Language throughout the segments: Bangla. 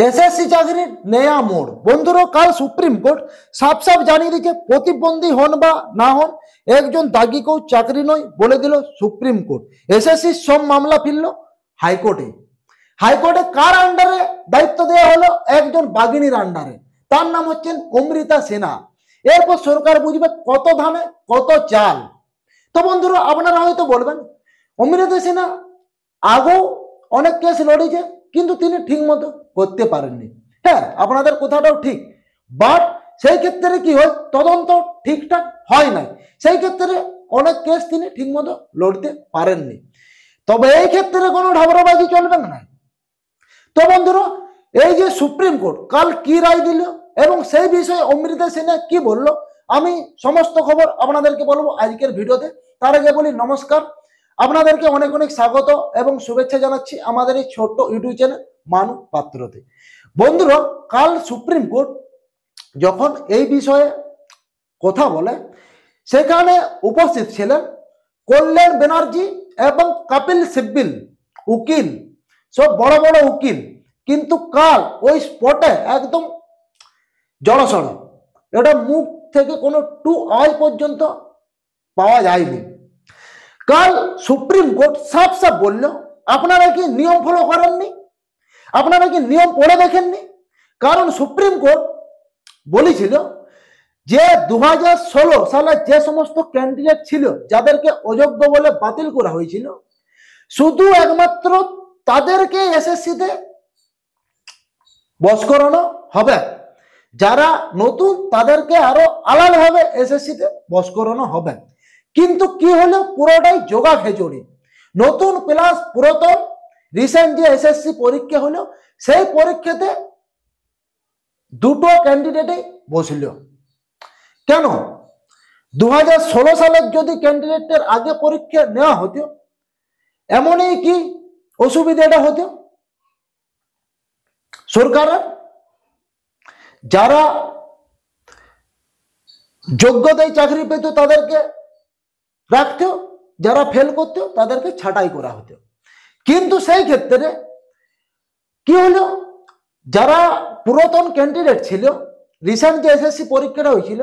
এসএসসি চাকরির নেয়া মোড়। বন্ধুরা, কাল সুপ্রিম কোর্ট সাফ সাফ জানিয়ে দিয়েছে, প্রতিবন্ধী হন বা না হন একজন দাগিকেও চাকরি নয় বলে দিল সুপ্রিম কোর্ট। এসএসসির সব মামলা ফিরল হাইকোর্টে। হাইকোর্টে কার আন্ডারে দায়িত্ব দেওয়া হলো? একজন বাগিনীর আন্ডারে, তার নাম হচ্ছেন অমৃতা সিনহা। এরপর সরকার বুঝবে কত ধানে কত চাল। তো বন্ধুরা, আপনারা হয়তো বলবেন অমৃতা সিনহা আগেও অনেক কেস লড়েছে, কিন্তু তিনি ঠিক মতো করতে পারেননি। হ্যাঁ, আপনাদের কথাটাও ঠিক, বাট সেই ক্ষেত্রে কি হয়, তদন্ত ঠিকঠাক হয় না, সেই ক্ষেত্রে অনেক কেস তিনি ঠিক মতো লড়তে পারেননি। তবে এই ক্ষেত্রে কোনো ঢাবরাবাজি চলবে না। তো বন্ধুরা, এই যে সুপ্রিম কোর্ট কাল কি রায় দিল এবং সেই বিষয়ে অমৃতা সিনহা কি বলল, আমি সমস্ত খবর আপনাদেরকে বলবো আজকের ভিডিওতে। তার আগে বলি নমস্কার, আপনাদেরকে অনেক অনেক স্বাগত এবং শুভেচ্ছা জানাচ্ছি আমাদের এই ছোট্ট ইউটিউব চ্যানেল মানু পাত্রতে। বন্ধুরা, কাল সুপ্রিম কোর্ট যখন এই বিষয়ে কথা বলে, সেখানে উপস্থিত ছিলেন কল্যাণ ব্যানার্জি এবং কপিল সিব্বল, উকিল, সব বড় বড় উকিল। কিন্তু কাল ওই স্পটে একদম জড়সড়, এটা মুখ থেকে কোনো টু আওয়াজ পর্যন্ত পাওয়া যায়নি। কাল সুপ্রিম কোর্ট সাফ সাফ বলল, আপনারা কি নিয়ম ফলো করেননি? আপনারা কি নিয়ম পড়ে দেখেননি? কারণ সুপ্রিম কোর্ট বলেছিল যে 2016 সালে যে সমস্ত ক্যান্ডিডেট ছিল যাদেরকে অযোগ্য বলে বাতিল করা হয়েছিল, শুধু একমাত্র তাদেরকে এসএসসিতে বস করানো হবে। যারা নতুন তাদেরকে আরো আলাদাভাবে এসএসসিতে বস করানো হবে। কিন্তু কি হলো, পুরোটাই যোগা খেচড়ি। নতুন প্লাস পুরাতন রিসেন্ট যে এসএসসি পরীক্ষা হলো, সেই পরীক্ষাতে দুটো ক্যান্ডিডেটই বসল। কেন? 2016 সালের যদি ক্যান্ডিডেটের আগে পরীক্ষা নেওয়া হতো, এমনই কি অসুবিধাটা হতো সরকারের? যারা যোগ্যতায় চাকরি পেত তাদেরকে রাখতো, যারা ফেল করতো তাদেরকে ছাঁটাই করা হতো। কিন্তু সেই ক্ষেত্রে কি হলো, যারা পুরাতন ক্যান্ডিডেট ছিল, রিসেন্ট যে এসএসসি পরীক্ষাটা হয়েছিল,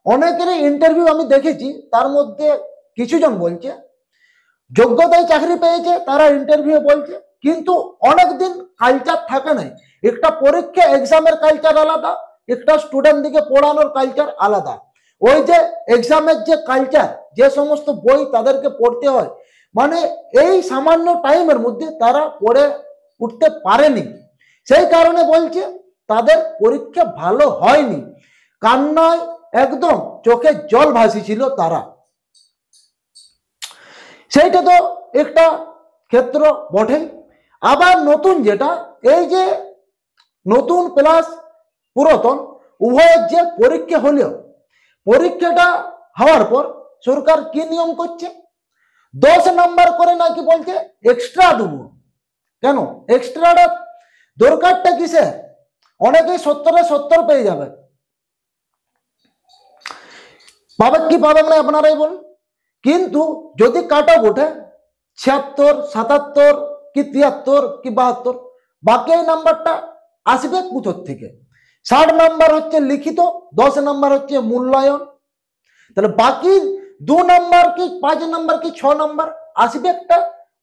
অনেকেরই ইন্টারভিউ আমি দেখেছি, তার মধ্যে কিছুজন বলছে যোগ্যতায় চাকরি পেয়েছে, তারা ইন্টারভিউ বলছে, কিন্তু অনেকদিন কালচার থাকে নাই। একটা পরীক্ষা এক্সামের কালচার আলাদা, একটা স্টুডেন্টদিকে পড়ানোর কালচার আলাদা। ওই যে এক্সামের যে কালচার, যে সমস্ত বই তাদেরকে পড়তে হয়, মানে এই সামান্য টাইমের মধ্যে তারা পড়ে উঠতে পারেনি। সেই কারণে বলছে তাদের পরীক্ষা ভালো হয়নি। কান্নায় একদম চোখে জল ভাসিয়েছিল তারা। সেইটা তো একটা ক্ষেত্র বটে। আবার নতুন যেটা, এই যে নতুন প্লাস পুরাতন উভয়ের যে পরীক্ষা হলো, পরীক্ষাটা হওয়ার পর সরকার কি নিয়ম করছে, 10 নাম্বার করে নাকি বলছে এক্সট্রা দেবো। কেন এক্সট্রাটা দরকারটা কিসে? অনেকেই 70-70 পেয়ে যাবে, পাবে কি পাবে না আপনারাই বলুন। কিন্তু যদি কাট অফ ওঠে 76, 77 কি 73 কি 72, বাকি এই নাম্বারটা আসবে কোথার থেকে? 60 নাম্বার হচ্ছে লিখিত, 10 নাম্বার হচ্ছে মূল্যায়ন। তাহলে বাকি 2 নাম্বার কি 5 নাম্বার কি 6 নাম্বার আসবে একটা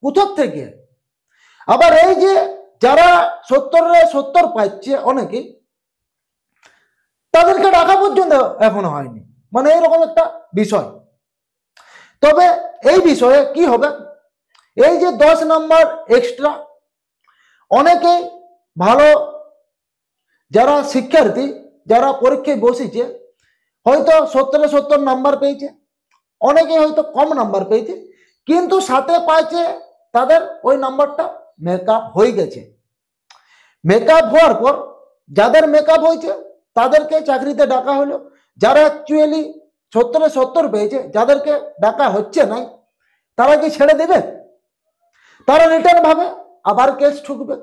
কোথার থেকে? আবার এই যে যারা 70 পাচ্ছে অনেকে, তাদেরকে ডাকা পর্যন্ত এখনো হয়নি, মানে এরকম একটা বিষয়। তবে এই বিষয়ে কি হবে, এই যে 10 নাম্বার এক্সট্রা, অনেকে ভালো যারা শিক্ষার্থী যারা পরীক্ষায় বসেছে, হয়তো 70 নাম্বার পেয়েছে, অনেকে হয়তো কম নাম্বার পেয়েছে, কিন্তু সাথে পাইছে তাদের ওই নাম্বারটা মেকআপ হয়ে গেছে। মেকআপ হওয়ার পর যাদের মেকআপ হয়েছে তাদেরকে চাকরিতে ডাকা হলো। যারা অ্যাকচুয়ালি 70 পেয়েছে, যাদেরকে ডাকা হচ্ছে না, তারা কি ছেড়ে দেবে? তারা রিটার্ন ভাবে আবার কেস ঠুকবে,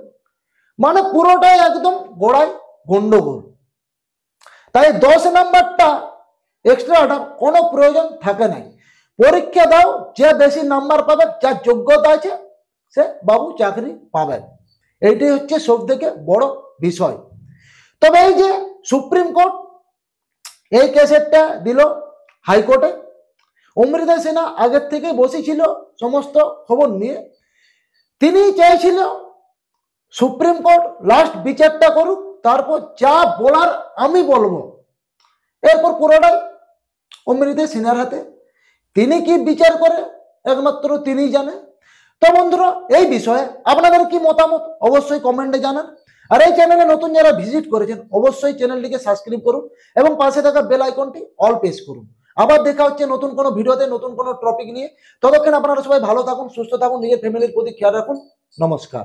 মানে পুরোটাই একদম গোড়ায় গন্ডগোল। তাই 10 নাম্বারটা এক্সট্রাটা কোনো প্রয়োজন থাকে নাই। পরীক্ষা দাও, যে বেশি নাম্বার পাবে, যার যোগ্যতা আছে সে বাবু চাকরি পাবে। এইটাই হচ্ছে সব থেকে বড় বিষয়। তবে এই যে সুপ্রিম কোর্ট এই কেসেরটা দিল হাইকোর্টে, অমৃতা সিনহা আগের থেকে বসেছিল সমস্ত খবর নিয়ে, তিনি চাইছিল সুপ্রিম কোর্ট লাস্ট বিচারটা করুক, তারপর যা বলার আমি বলবো। এরপর পুরোটাই অমৃতা সিনহার হাতে, তিনি কি বিচার করে একমাত্র তিনিই জানে। তো বন্ধুরা, এই বিষয়ে আপনাদের কি মতামত অবশ্যই কমেন্টে জানান। আর এই চ্যানেলে নতুন যারা ভিজিট করেছেন অবশ্যই চ্যানেলটিকে সাবস্ক্রাইব করুন এবং পাশে থাকা বেল আইকনটি অল প্রেস করুন। আবার দেখা হচ্ছে নতুন কোনো ভিডিওতে নতুন কোনো টপিক নিয়ে। ততক্ষণ আপনারা সবাই ভালো থাকুন, সুস্থ থাকুন, নিজের ফ্যামিলির প্রতি খেয়াল রাখুন। নমস্কার।